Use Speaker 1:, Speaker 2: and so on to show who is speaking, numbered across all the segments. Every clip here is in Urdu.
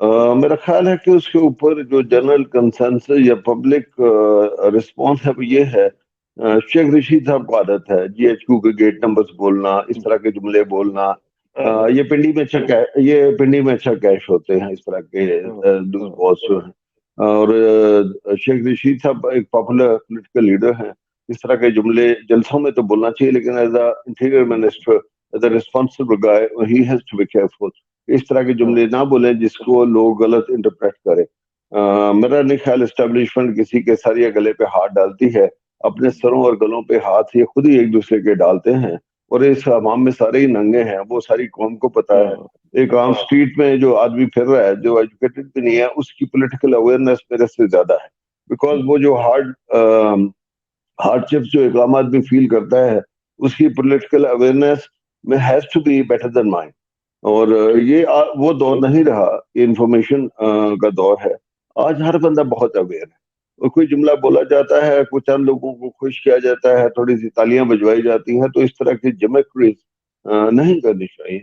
Speaker 1: میرا خیال ہے کہ اس کے اوپر جو جنرل کنسنسس یا پبلک رسپانس ہے وہ یہ ہے، شیخ رشید صاحب کو عادت ہے جی ایچ کیو کے گیٹ نمبرز بولنا، اس طرح کے جملے بولنا، یہ پنڈی میں اچھا کیش ہوتے ہیں اس طرح کے باس جو ہیں، اور شیخ رشید صاحب ایک پاپولر پولیٹیکل لیڈر ہیں، اس طرح کے جملے جلسوں میں تو بولنا چاہیے، لیکن as a interior minister, as a responsible guy, he has to be careful, اس طرح کے جملے نہ بولیں جس کو لوگ غلط انٹرپریٹ کریں۔ میرا نہیں خیال اسٹیبلشمنٹ کسی کے سر یا گلے پہ ہاتھ ڈالتی ہے، اپنے سروں اور گلوں پہ ہاتھ یہ خود ہی ایک دوسرے کے ڈالتے ہیں، اور اس عوام میں سارے ہی ننگے ہیں، وہ ساری قوم کو پتا ہے۔ ایک عام اسٹریٹ میں جو آدمی پھر رہا ہے جو ایجوکیٹڈ بھی نہیں ہے، اس کی پولیٹیکل اویئرنیس میرے سے زیادہ ہے، بیکاز وہ جو ہارڈ چپس جو ایک عام آدمی فیل کرتا ہے، اس کی پولیٹیکل اویئرنیس میں has to be better than mine. اور یہ وہ دور نہیں رہا، یہ انفارمیشن کا دور ہے، آج ہر بندہ بہت اویئر ہے، اور کوئی جملہ بولا جاتا ہے، کچھ چند لوگوں کو خوش کیا جاتا ہے، تھوڑی سی تالیاں بجوائی جاتی ہیں، تو اس طرح کی جمکریز نہیں کرنی چاہیے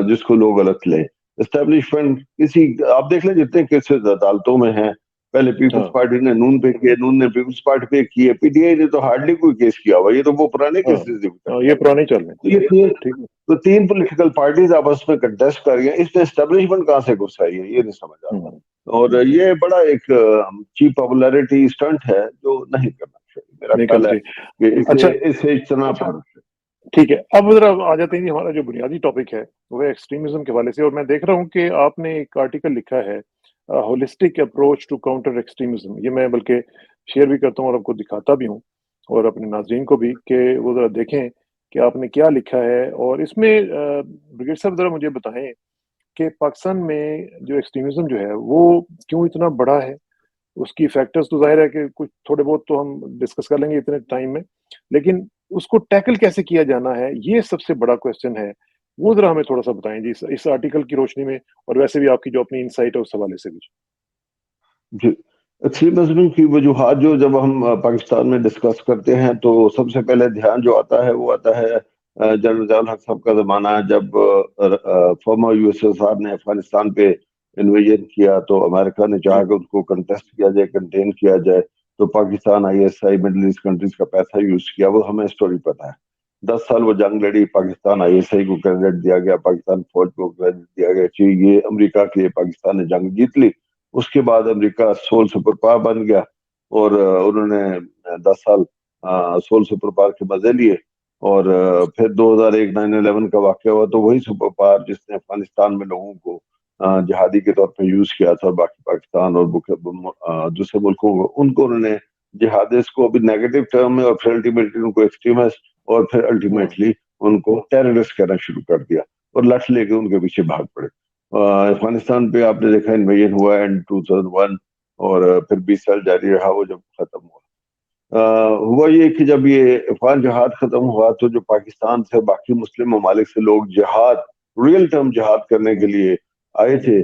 Speaker 1: جس کو لوگ غلط لیں۔ اسٹیبلشمنٹ آپ دیکھ لیں جتنے کیسز عدالتوں میں ہیں، پہلے پیپلز پارٹی نے نون پہ کیے، نون نے پیپلز پارٹی پہ کیے، پی ٹی آئی نے تو ہارڈلی کوئی کیس کیا ہوا، یہ تو وہ پرانے کیسز
Speaker 2: یہ پرانے چل رہے ہیں۔
Speaker 1: تو تین پولیٹیکل پارٹیز آپس میں کنٹیسٹ کر رہی ہیں، اس میں اسٹیبلشمنٹ کہاں سے گھس آئی ہے، یہ نہیں سمجھ آتا، اور یہ بڑا ایک چیپ پاپولیرٹی اسٹنٹ ہے جو نہیں کرنا چاہیے، میرا خیال ہے کہ اس سے اجتناب کرنا چاہیے۔
Speaker 2: ٹھیک ہے، اب ذرا آ جاتے ہیں ہمارا جو بنیادی ٹاپک ہے وہ ہے ایکسٹریمزم کے حوالے سے، اور میں دیکھ رہا ہوں کہ آپ نے ایک آرٹیکل لکھا ہے holistic approach to counter extremism, یہ میں بلکہ شیئر بھی کرتا ہوں اور آپ کو دکھاتا بھی ہوں اور اپنے ناظرین کو بھی کہ وہ ذرا دیکھیں کہ آپ نے کیا لکھا ہے، اور اس میں برگیڈ صاحب ذرا مجھے بتائیں کہ پاکستان میں جو ایکسٹریمزم جو ہے وہ کیوں اتنا بڑا ہے، اس کی فیکٹرز تو ظاہر ہے کہ کچھ تھوڑے بہت تو ہم ڈسکس کر لیں گے اتنے ٹائم میں، لیکن اس کو ٹیکل کیسے کیا جانا ہے یہ سب سے بڑا کویسچن ہے، وہ ذرا ہمیں تھوڑا سا بتائیں جی اس آرٹیکل کی روشنی میں، اور ویسے بھی آپ کی جو اپنی انسائٹ ہے اس حوالے سے بھی۔
Speaker 1: جی، ایکسٹریمزم کی وجوہات جو جب ہم پاکستان میں ڈسکس کرتے ہیں تو سب سے پہلے دھیان جو آتا ہے وہ آتا ہے جنرل ضیاء الحق صاحب کا زمانہ، جب former U S S R نے افغانستان پہ انویژن کیا تو امریکہ نے چاہا کہ اس کو کنٹیسٹ کیا جائے، کنٹین کیا جائے، تو Pakistan I S I Middle East countries کا پیسہ یوز کیا، وہ ہمیں اسٹوری پتا ہے۔ 10 سال وہ جنگ لڑی، پاکستان آئی ایس آئی کو کریڈٹ دیا گیا، پاکستان فوج کو کریڈٹ دیا گیا کہ یہ امریکہ کے لیے پاکستان نے جنگ جیت لی۔ اس کے بعد امریکہ سول سپر پاور بن گیا، اور انہوں نے 10 سال سول سپر پاور کے مزے لیے، اور پھر 2001 9/11 کا واقعہ ہوا تو وہی سپر پاور جس نے افغانستان میں لوگوں کو جہادی کے طور پہ یوز کیا تھا، اور باقی پاکستان اور دوسرے ملکوں کو، ان کو انہوں نے جہادیس کو ابھی نیگیٹو ٹرم میں، اور پھر الٹیمیٹلی ان کو ایکسٹریمسٹ، اور پھر الٹیمیٹلی ان کو ٹیررسٹ کہنا شروع کر دیا، اور لٹ لے کے ان کے پیچھے بھاگ پڑے۔ افغانستان پہ آپ نے دیکھا انویژن ہوا اینڈ 2001، اور پھر 20 سال جاری رہا، وہ جب ختم ہوا یہ کہ جب یہ افغان جہاد ختم ہوا تو جو پاکستان سے باقی مسلم ممالک سے لوگ جہاد، ریئل ٹرم جہاد کرنے کے لیے آئے تھے،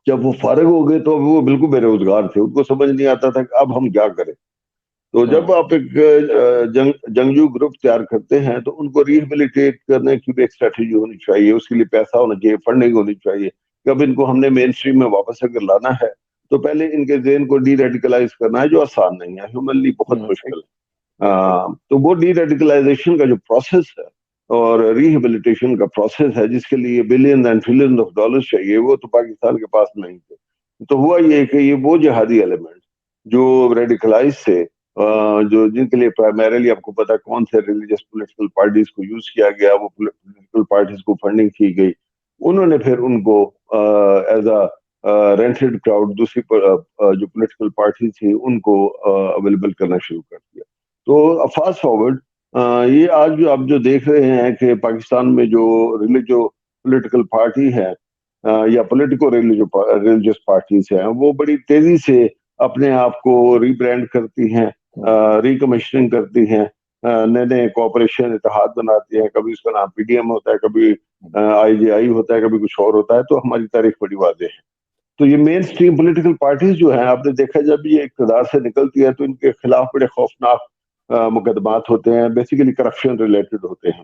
Speaker 1: جب وہ فارغ ہو گئے تو وہ بالکل بے روزگار تھے، ان کو سمجھ نہیں آتا تھا کہ اب ہم کیا کریں۔ تو جب آپ ایک جنگجو گروپ تیار کرتے ہیں تو ان کو ریہیبلیٹیٹ کرنے کی بھی ایک اسٹریٹجی ہونی چاہیے، اس کے لیے پیسہ ہونا چاہیے، فنڈنگ ہونی چاہیے، کہ اب ان کو ہم نے مین اسٹریم میں واپس اگر لانا ہے تو پہلے ان کے ذہن کو ڈی ریڈیکلائز کرنا ہے، جو آسان نہیں ہے، ہیومنلی بہت مشکل ہے۔ تو وہ ڈی ریڈیکلائزیشن کا جو پروسیس ہے اور ریہیبلیٹیشن کا پروسیس ہے، جس کے لیے billion and trillion of dollars چاہیے، وہ تو پاکستان کے پاس نہیں تھے۔ تو ہوا یہ کہ یہ وہ جہادی ایلیمنٹ جو ریڈیکلائز سے جو جن کے لیے پرائمریلی آپ کو پتا کون سے ریلیجس پولیٹیکل پارٹیز کو یوز کیا گیا، وہ پولیٹیکل پارٹیز کو فنڈنگ کی گئی، انہوں نے پھر ان کو ایز اے رینٹڈ کراؤڈ دوسری جو پولیٹیکل پارٹی تھی ان کو اویلیبل کرنا شروع کر دیا۔ تو فاسٹ فارورڈ یہ آج جو آپ جو دیکھ رہے ہیں کہ پاکستان میں جو ریلیجو پولیٹیکل پارٹی ہے یا پولیٹیکل ریلیجس پارٹیز ہیں، وہ بڑی تیزی سے اپنے آپ کو ری برانڈ کرتی ہیں، ریکمیشننگ کرتی ہیں، نئے نئے کوآپریشن اتحاد بناتی ہیں، کبھی اس کا نام پی ڈی ایم ہوتا ہے، کبھی آئی جے آئی ہوتا ہے، کبھی کچھ اور ہوتا ہے۔ تو ہماری تاریخ بڑی واضح ہے۔ تو یہ مین اسٹریم پولیٹیکل پارٹیز جو ہیں، آپ نے دیکھا جب یہ اقتدار سے نکلتی ہے تو ان کے خلاف بڑے خوفناک مقدمات ہوتے ہیں، بیسیکلی کرپشن ریلیٹڈ ہوتے ہیں۔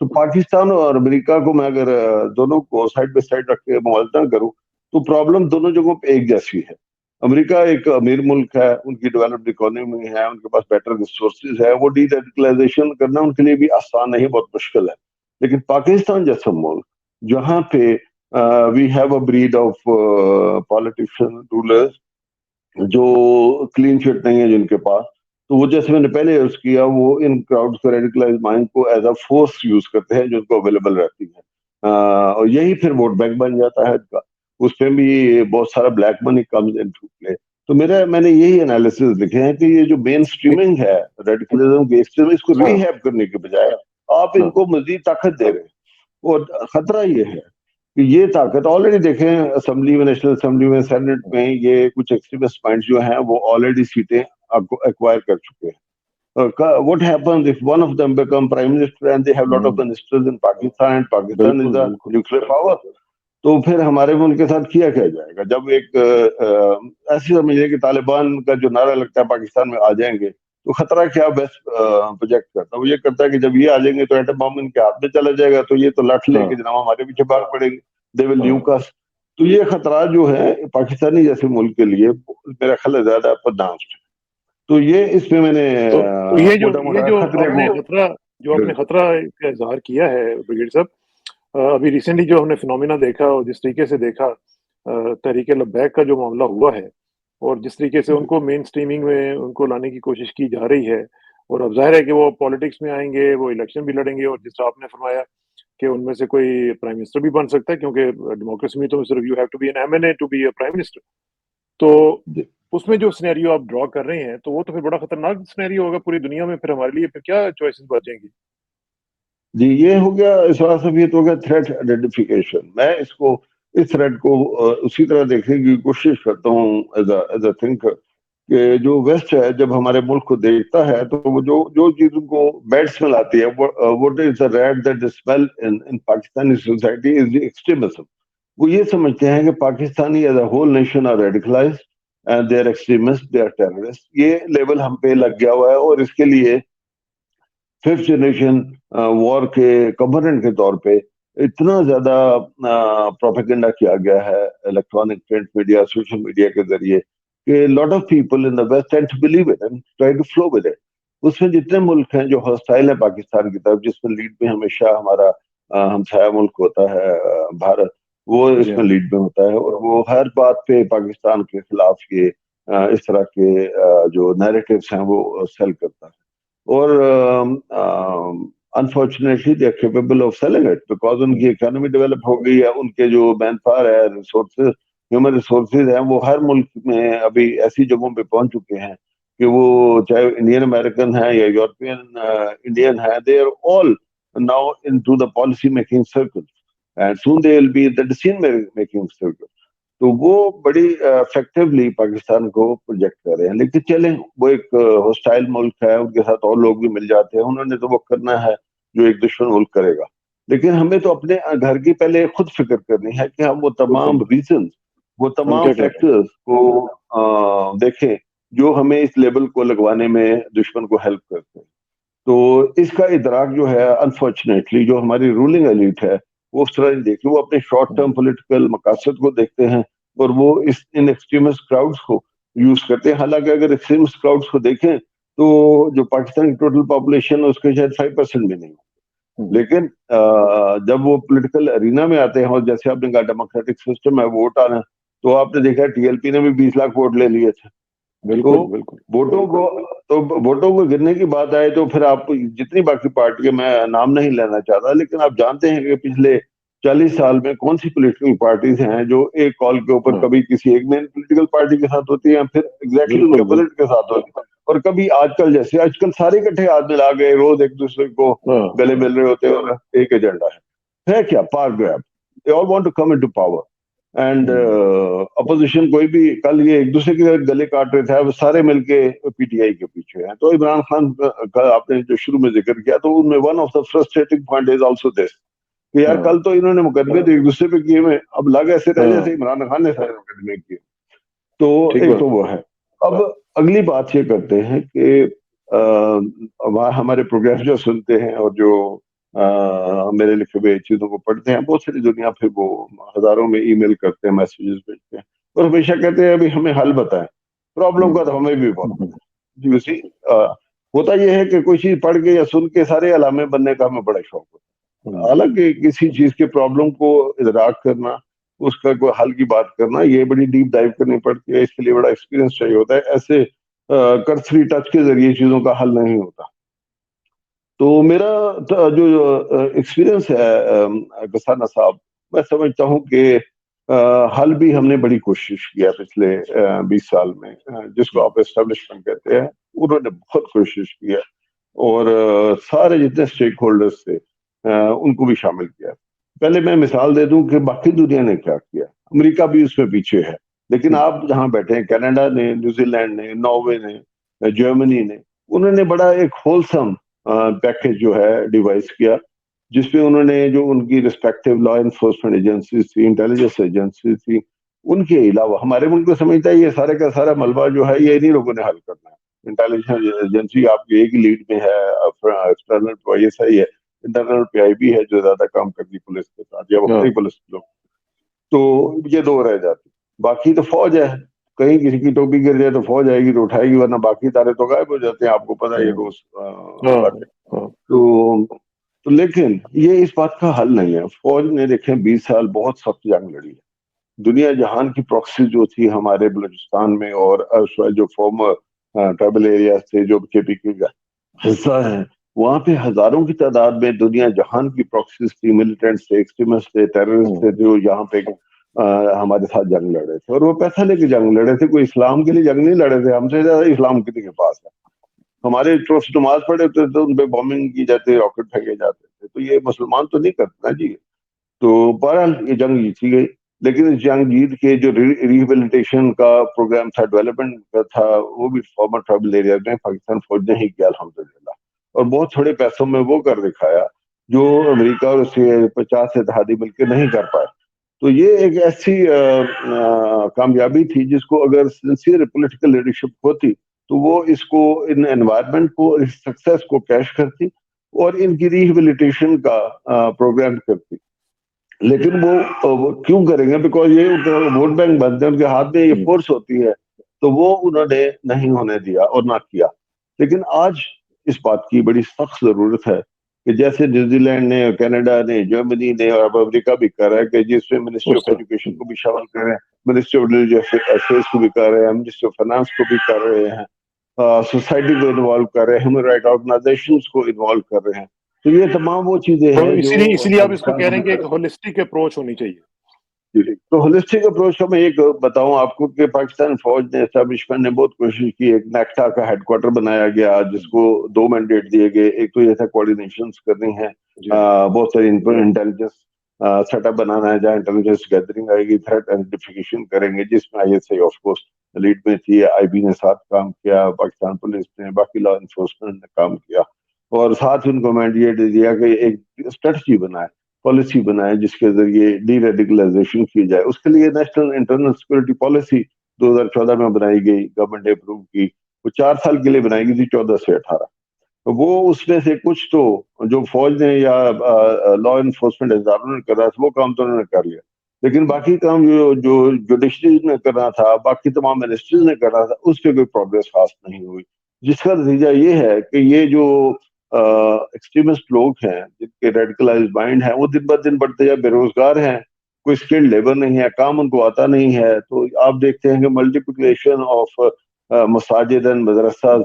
Speaker 1: تو پاکستان اور امریکہ کو میں اگر دونوں کو سائڈ بائی سائڈ رکھ کے موازنہ کروں تو پرابلم دونوں جگہوں پہ ایک جیسی ہے. امریکہ ایک امیر ملک ہے, ان کی ڈیولپڈ اکانومی ہے, ان کے پاس بیٹر ریسورسز ہے, وہ ڈی ریڈیکلائزیشن کرنا ان کے لیے بھی آسان نہیں, بہت مشکل ہے. لیکن پاکستان جیسا ملک جہاں پہ we have a breed of politician rulers جو کلین شٹ نہیں ہے جن کے پاس, تو وہ جیسے میں نے پہلے عرض کیا وہ ان کراؤڈ کو ریڈیکلائز مائنڈ کو ایز اے فورس یوز کرتے ہیں جو ان کو اویلیبل رہتی ہے, اور یہی پھر ووٹ بینک بن جاتا ہے ان کا. اس پہ بھی بہت سارا بلیک منی کمز انٹو پلے. تو میں نے یہی انالیسز لکھے ہیں کہ یہ جو مین اسٹریمنگ ہے ریڈیکلزم کی ایکسٹریمسٹ کو ری ہیپ کرنے کے بجائے آپ ان کو مزید طاقت دے رہے ہیں. اور خطرہ یہ ہے کہ یہ طاقت آلریڈی دیکھیں اسمبلی میں, نیشنل اسمبلی میں, سینٹ میں یہ کچھ ایکسٹریمسٹ پوائنٹس جو ہیں وہ آلریڈی سیٹیں ایکوائر کر چکے ہیں. What happens if one of them become prime minister and they have lot of ministers in Pakistan and Pakistan is a nuclear power, تو پھر ہمارے ملک کے ساتھ کیا جائے گا. جب ایک ایسی سمجھے کہ طالبان کا جو نعرہ لگتا ہے پاکستان میں آ جائیں گے, تو خطرہ کیا بیسٹ پروجیکٹ کرتا ہے, وہ یہ کرتا ہے کہ جب یہ آ جائیں گے تو ایٹم بم ان کے ہاتھ میں چلا جائے گا, تو یہ تو لٹ لے کے جناب ہمارے پیچھے بھاگ پڑیں گے, دے ول نیوک اس. تو یہ خطرات جو ہے پاکستانی جیسے ملک کے لیے میرا خیال ہے زیادہ پردانسٹ ہے. تو یہ اس پہ میں نے
Speaker 2: یہ جو آپ نے خطرہ کا اظہار کیا ہے بریگیڈ صاحب, ابھی ریسنٹلی جو ہم نے فینومینا دیکھا اور جس طریقے سے دیکھا تحریک لبیک کا جو معاملہ ہوا ہے, اور جس طریقے سے ان کو مین اسٹریمنگ میں ان کو لانے کی کوشش کی جا رہی ہے, اور اب ظاہر ہے کہ وہ پالیٹکس میں آئیں گے, وہ الیکشن بھی لڑیں گے, اور جس طرح آپ نے فرمایا کہ ان میں سے کوئی پرائم منسٹر بھی بن سکتا ہے, کیونکہ ڈیموکریسی میں تو صرف you have to be an M N A to be a prime minister. تو اس میں جو سینیریو آپ ڈرا کر رہے ہیں تو وہ تو پھر بڑا خطرناک سینیریو ہوگا پوری دنیا میں, پھر ہمارے لیے پھر کیا چوائسز بچیں گی؟
Speaker 1: جی یہ ہو گیا, اس وجہ سے یہ تو ہو گیا تھریٹ آئیڈینٹیفیکیشن. میں اس تھریٹ کو اسی طرح دیکھنے کی کوشش کرتا ہوں ایز اے تھنکر, کہ جو ویسٹ ہے جب ہمارے ملک کو دیکھتا ہے تو وہ جو چیزوں کو بیڈ اسمیل آتی ہے, what is the rat that is smell in Pakistani society is the extremism. وہ یہ سمجھتے ہیں کہ Pakistani as a whole nation are radicalised and they are extremist, they are terrorist. یہ لیبل ہم پہ لگ گیا ہوا ہے, اور اس کے لیے ففتھ جنریشن وار کے کمپوننٹ کے طور پہ اتنا زیادہ پروپیگنڈا کیا گیا ہے electronic print media, social media کے ذریعے, کہ lot of people in the west tend to believe it and try to follow with it. اس میں جتنے ملک ہیں جو ہاسٹائل ہیں پاکستان کی طرف, جس میں لیڈ میں ہمیشہ ہمارا ہمسایہ ملک ہوتا ہے بھارت, وہ اس میں لیڈ میں ہوتا ہے, اور وہ ہر بات پہ پاکستان کے خلاف یہ اس طرح کے جو نیریٹیوز ہیں وہ سیل کرتا ہے. اور unfortunately they are capable of selling it because ان کی اکانومی ڈیولپ ہو گئی ہے, ان کے جو مین پاور ہے, ریسورسز, ہیومن ریسورسز ہیں, وہ ہر ملک میں ابھی ایسی جگہوں پہ پہنچ چکے ہیں کہ وہ چاہے انڈین امریکن ہیں یا یورپین انڈین ہیں, they are all now into the policy making circle and soon they will be in the decision making circle. تو وہ بڑی افیکٹولی پاکستان کو پروجیکٹ کر رہے ہیں. لیکن چلیں, وہ ایک ہوسٹائل ملک ہے, ان کے ساتھ اور لوگ بھی مل جاتے ہیں, انہوں نے تو وہ کرنا ہے جو ایک دشمن ملک کرے گا. لیکن ہمیں تو اپنے گھر کی پہلے خود فکر کرنی ہے کہ ہم وہ تمام ریزنز, وہ تمام فیکٹرز کو دیکھیں جو ہمیں اس لیبل کو لگوانے میں دشمن کو ہیلپ کرتے ہیں. تو اس کا ادراک جو ہے انفارچونیٹلی جو ہماری رولنگ ایلیٹ ہے وہ اس طرح نہیں دیکھتی, وہ اپنے شارٹ ٹرم پولیٹیکل مقاصد کو دیکھتے ہیں اور وہ ان ایکسٹریمسٹ کراؤڈز کو یوز کرتے ہیں. حالانکہ اگر ایکسٹریمسٹ کراؤڈز کو دیکھیں تو جو پاکستان کی ٹوٹل پاپولیشن ہے اس کے شاید 5% بھی نہیں ہو, لیکن جب وہ پولیٹیکل ارینا میں آتے ہیں, اور جیسے آپ نے کہا ڈیموکریٹک سسٹم ہے, ووٹ آنا, تو آپ نے دیکھا ٹی ایل پی نے بھی 20 لاکھ ووٹ لے لیے تھے. تو ووٹوں کو گرنے کی بات آئے تو پھر آپ جتنی باقی پارٹی, میں نام نہیں لینا چاہتا, لیکن آپ جانتے ہیں کہ پچھلے 40 سال میں کون سی پولیٹیکل پارٹیز ہیں جو ایک کال کے اوپر کبھی کسی ایک مین پولیٹیکل پارٹی کے ساتھ ہوتی ہیں, پھر ایگزیکٹلی ان کے اپوزٹ کے ساتھ ہوتی ہیں, اور کبھی آج کل سارے اکٹھے ہاتھ ملا گئے, روز ایک دوسرے کو گلے مل رہے ہوتے ہیں, اور ایک ایجنڈا ہے کیا, power grab. They all want to come into power and opposition کوئی بھی کل یہ ایک دوسرے کے گلے کاٹ رہے تھے, وہ سارے مل کے پی ٹی آئی کے پیچھے ہیں. تو عمران خان کا آپ نے جو شروع میں ذکر کیا, تو ان میں one of the frustrating point is also this کہ یار کل تو انہوں نے مقدمے تو ایک دوسرے پہ کیے ہوئے, اب لگ ایسے رہے جیسے عمران خان نے سارے مقدمے کیے. تو ایک تو وہ ہے. اب اگلی بات یہ کرتے ہیں کہ ہمارے پروگرام جو سنتے ہیں اور جو میرے لکھے ہوئے چیزوں کو پڑھتے ہیں. بہت ساری دنیا پھر وہ ہزاروں میں ای میل کرتے ہیں, میسیجز بھیجتے ہیں اور ہمیشہ کہتے ہیں ابھی ہمیں حل بتائیں. پرابلم کا تو ہمیں بھی بہت ہوتا یہ ہے کہ کوئی چیز پڑھ کے یا سن کے سارے علامے بننے کا ہمیں بڑا شوق ہوتا ہے. حالانکہ کسی چیز کے پرابلم کو ادراک کرنا, اس کا کوئی حل کی بات کرنا, یہ بڑی ڈیپ ڈائیو کرنی پڑتی ہے. اس کے لیے بڑا ایکسپیرینس چاہیے ہوتا ہے. ایسے کرسری ٹچ کے ذریعے چیزوں کا حل نہیں ہوتا. تو میرا جو ایکسپیرینس ہے غسانہ صاحب, میں سمجھتا ہوں کہ حل بھی ہم نے بڑی کوشش کیا پچھلے 20 سال میں, جس کو آپ اسٹیبلشمنٹ کہتے ہیں. انہوں نے بہت کوشش کی ہے اور سارے جتنے اسٹیک ہولڈرز تھے ان کو بھی شامل کیا. پہلے میں مثال دے دوں کہ باقی دنیا نے کیا کیا. امریکہ بھی اس میں پیچھے ہے, لیکن آپ جہاں بیٹھے ہیں, کینیڈا نے, نیوزی لینڈ نے, ناروے نے, جرمنی نے, انہوں نے بڑا ایک ہولسم پیکج جو ہے ڈیوائس کیا, جس پہ انہوں نے جو ان کی ریسپیکٹو لا انفورسمنٹ ایجنسیز تھی, انٹیلیجنس ایجنسیز تھی, ان کے علاوہ ہمارے ملک کو سمجھتا ہے یہ سارے کا سارا ملبہ جو ہے یہ انہیں لوگوں نے حل کرنا ہے. انٹیلیجنس ایجنسی آپ کی ایک لیڈ میں ہے, ایکسٹرنل تو آئی ایس آئی ہے, انٹرنل پی آئی بی ہے جو زیادہ کام کرتی پولیس کے ساتھ یا وقتی پولیس لوگ. تو یہ دو رہ جاتی, باقی تو فوج ہے. کہیں کسی کی ٹوپی گر جائے تو فوج آئے گی تو اٹھائے گی, ورنہ باقی تارے تو غائب ہو جاتے ہیں. آپ کو پتا ہے یہ روز تو لیکن یہ اس بات کا حل نہیں ہے. فوج نے دیکھیں 20 سال بہت سخت جنگ لڑی ہے. دنیا جہان کی پراکسی جو تھی ہمارے بلوچستان میں اور جو فارمر ٹرائبل ایریاز تھے جو کے پی کا حصہ ہیں, وہاں پہ ہزاروں کی تعداد میں دنیا جہان کی پراکسیز تھی, ملیٹنٹس تھے, ایکسٹریمسٹ تھے, ٹیررسٹ تھے, جو یہاں پہ ہمارے ساتھ جنگ لڑے تھے. اور وہ پیسہ لے کے جنگ لڑے تھے, کوئی اسلام کے لیے جنگ نہیں لڑے تھے. ہم سے زیادہ اسلام کسی کے پاس ہے. ہمارے ٹرسٹ نماز پڑھے ہوتے تھے, ان پہ بومبنگ کی جاتی, راکٹ پھینکے جاتے تھے. تو یہ مسلمان تو نہیں کرتے نا جی. تو بہرحال یہ جنگ جیتی گئی, لیکن اس جنگ جیت کے جو ریہیبلیٹیشن کا پروگرام تھا, ڈیولپمنٹ کا تھا, وہ بھی فارمر ٹرائبل ایریا میں پاکستان فوج نے ہی کیا الحمدللہ. اور بہت تھوڑے پیسوں میں وہ کر دکھایا جو امریکہ اور اس کے 50 اتحادی مل کے نہیں کر پائے. تو یہ ایک ایسی کامیابی تھی جس کو اگر سنسیئر پولیٹیکل لیڈرشپ ہوتی تو وہ اس کو, ان انوائرمنٹ کو, اس سکسیس کو کیش کرتی اور ان کی ریہیبلیٹیشن کا پروگرام کرتی. لیکن وہ کیوں کریں گے؟ بیکاز یہ ووٹ بینک بنتے ہیں, ان کے ہاتھ میں یہ فورس ہوتی ہے, تو وہ انہوں نے نہیں ہونے دیا اور نہ کیا. لیکن آج اس بات کی بڑی سخت ضرورت ہے کہ جیسے نیوزی لینڈ نے, کینیڈا نے, جرمنی نے اور اب امریکہ بھی کر رہا ہے کہ جس میں منسٹری آف ایجوکیشن کو بھی شامل کر رہے ہیں, منسٹری آف ریلیجیس افیئرز کو بھی کر رہے ہیں, منسٹری آف فائنانس کو بھی کر رہے ہیں, سوسائٹی کو انوالو کر رہے ہیں, ہیومن رائٹ آرگنائزیشنز کو انوالو کر رہے ہیں. تو یہ تمام وہ چیزیں ہیں جو
Speaker 2: اسی لیے آپ اس کو کہہ رہے ہیں کہ ایک ہولسٹک اپروچ ہونی چاہیے.
Speaker 1: تو ہولسٹک اپروچ کا میں ایک بتاؤں آپ کو کہ پاکستان فوج نے, اسٹیبلشمنٹ نے بہت کوشش کی. ایک نیکٹا کا ہیڈ کوارٹر بنایا گیا جس کو 2 مینڈیٹ دیے گئے. ایک تو یہ تھا کوآرڈینیشنز کرنی ہے, بہت ساری انٹیلیجنس سیٹ اپ بنانا ہے جہاں انٹیلیجنس گیدرنگ آئے گی, تھریٹ آئیڈینٹیفیکیشن کریں گے, جس میں آئی S I of course lead میں تھی, آئی بی نے ساتھ کام کیا, پاکستان پولیس نے, باقی لا انفورسمنٹ نے کام کیا. اور ساتھ ان کو مینڈیٹ دیا کہ ایک اسٹریٹجی بنائے, پالیسی بنائے جس کے ذریعے ڈی ریڈیکلائزیشن کی جائے. اس کے لیے نیشنل انٹرنل سیکورٹی پالیسی 2014 میں بنائی گئی, گورنمنٹ نے اپروو کی. وہ 4 سال کے لیے بنائی گئی تھی, 14 سے 18. وہ اس میں سے کچھ تو جو فوج نے یا لا انفورسمنٹ اداروں نے کرا تھا وہ کام تو انہوں نے کر لیا, لیکن باقی کام جو جوڈیشری نے کرنا تھا, باقی تمام منسٹریز نے کرنا تھا, اس پہ کوئی پروگریس خاص نہیں ہوئی. جس کا نتیجہ یہ ہے کہ یہ جو ایکسٹریمسٹ لوگ ہیں جن کے ریڈیکلائز مائنڈ ہیں وہ دن بدن بڑھتے جائے, بے روزگار ہیں, کوئی اسکلڈ لیبر نہیں ہے, کام ان کو آتا نہیں ہے. تو آپ دیکھتے ہیں کہ ملٹیپلیکیشن آف مساجد اینڈ مدرسہ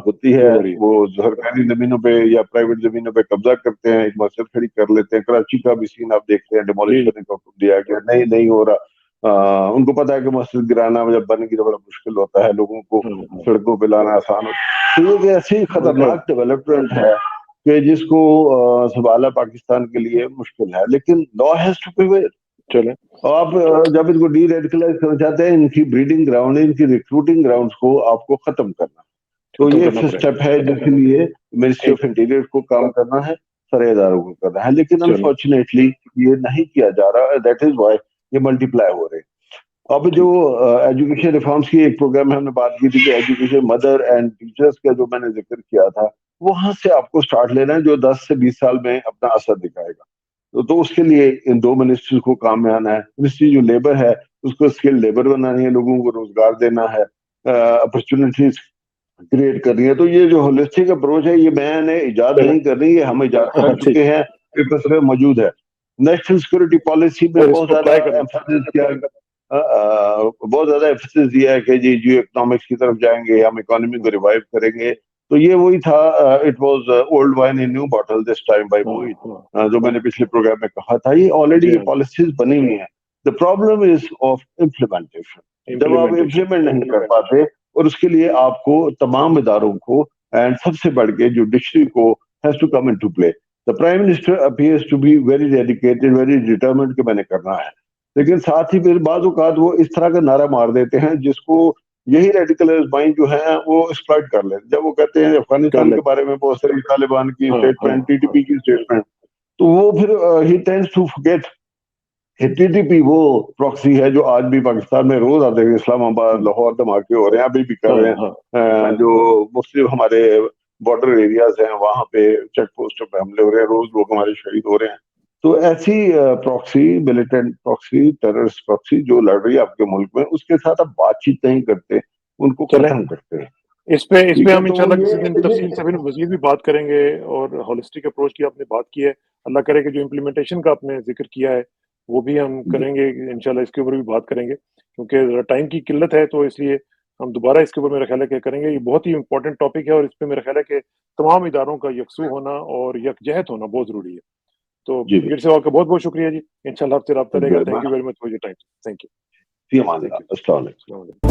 Speaker 1: ہوتی ہے, وہ سرکاری زمینوں پہ یا پرائیویٹ زمینوں پہ قبضہ کرتے ہیں, ایک مسجد کھڑی کر لیتے ہیں. کراچی کا بھی سین آپ دیکھتے ہیں, ڈیمولش کرنے کا حکم دیا گیا, نہیں ہو رہا. ان کو پتا ہے کہ مسجد گرانا جب بن گئی تو بڑا مشکل ہوتا ہے, لوگوں کو سڑکوں پہ لانا آسان ہوتا ہے. تو یہ ایسی خطرناک ڈیولپمنٹ ہے کہ جس کو سنبھالنا پاکستان کے لیے مشکل ہے, لیکن لا ہیز ٹو پریویل. چلیں آپ جب ان کو ڈی ریڈیکلائز کرنا چاہتے ہیں, ان کی بریڈنگ گراؤنڈ, ان کی ریکروٹنگ گراؤنڈ کو آپ کو ختم کرنا. تو یہ فرسٹ اسٹیپ ہے جس کے لیے منسٹری آف انٹیریئر کو کام کرنا ہے, سرے اداروں کو کرنا ہے. لیکن انفارچونیٹلی یہ نہیں کیا جا رہا. دیٹ از وائی یہ ملٹی پلائی ہو رہے ہیں. اب جو ایجوکیشن ریفارمس کی ایک پروگرام میں ہم نے بات کی تھی کہ ایجوکیشن مدر اینڈ ٹیچرز کا جو میں نے ذکر کیا تھا, وہاں سے آپ کو سٹارٹ لینا ہے جو 10 سے 20 سال میں اپنا اثر دکھائے گا. تو اس کے لیے ان 2 منسٹریز کو کام میں آنا ہے. منسٹری جو لیبر ہے اس کو اسکل لیبر بنانی ہے, لوگوں کو روزگار دینا ہے, اپرچونیٹیز کریٹ کرنی ہے. تو یہ جو ہولسٹک اپروچ ہے یہ میں نے ایجاد نہیں کر رہی, یہ ہم ایجاد کر چکے ہیں, پیپرز میں موجود ہے. نیشنل سیکورٹی پالیسی میں بہت زیادہ ایمفسس کیا, بہت زیادہ ایمفسس دیا ہے کہ جی جیو اکنامکس کی طرف جائیں گے, ہم اکانومی کو ریوائیو کریں گے. تو یہ وہی تھا, it was old wine in new bottle this time by Mohit, جو میں نے پچھلے پروگرام میں کہا تھا. یہ آلریڈی یہ پالیسیز بنی ہوئی ہیں. The problem is of implementation. جب آپ امپلیمنٹ نہیں کر پاتے, اور اس کے لیے آپ کو تمام اداروں کو اینڈ سب سے بڑھ کے جوڈیشری کو has to come into play. The Prime Minister appears to be very dedicated, very determined کہ میں نے کرنا ہے, لیکن ساتھ ہی پھر بعض اوقات وہ اس طرح کا نعرہ مار دیتے ہیں جس کو یہی ریڈیکلائز مائنڈ جو ہیں وہ ایکسپلائٹ کر لیتے. جب وہ کہتے ہیں افغانستان کے بارے میں بہت ساری طالبان کی اسٹیٹمنٹ, ٹی ٹی پی کی اسٹیٹمنٹ, تو وہ پھر he tends to forget. T T P وہ پراکسی ہے جو آج بھی پاکستان میں روز آتے ہیں, اسلام آباد لاہور دھماکے ہو رہے ہیں, ابھی بھی کر رہے ہیں. جو مختلف ہمارے بارڈر ایریاز ہیں وہاں پہ چیک پوسٹوں پہ حملے ہو رہے ہیں, روز لوگ ہمارے شہید ہو رہے ہیں. تو ایسی proxy, militant proxy, terrorist proxy جو لڑ رہی ہے آپ کے ملک میں, اس کے ساتھ آپ بات چیت نہیں کرتے, ان کو ختم کرتے ہیں.
Speaker 2: اس پہ ہم انشاءاللہ کسی دن تفصیل سے مزید بھی بات کریں گے. اور ہولسٹک اپروچ کی آپ نے بات کی ہے, اللہ کرے کہ جو امپلیمنٹیشن کا آپ نے ذکر کیا ہے وہ بھی ہم کریں گے انشاءاللہ, اس کے اوپر بھی بات کریں گے, کیونکہ ٹائم کی قلت ہے. تو اس لیے ہم دوبارہ اس کے اوپر میرا خیال ہے کہ کریں گے. یہ بہت ہی امپورٹنٹ ٹاپک ہے, اور اس پہ میرا خیال ہے کہ تمام اداروں کا یکسو ہونا اور یکجہت ہونا بہت ضروری ہے. تو پھر سے آپ کا بہت بہت شکریہ جی, انشاءاللہ آپ سے رابطہ رہے گا. Thank you very much for your time. Thank you.
Speaker 1: السلام علیکم.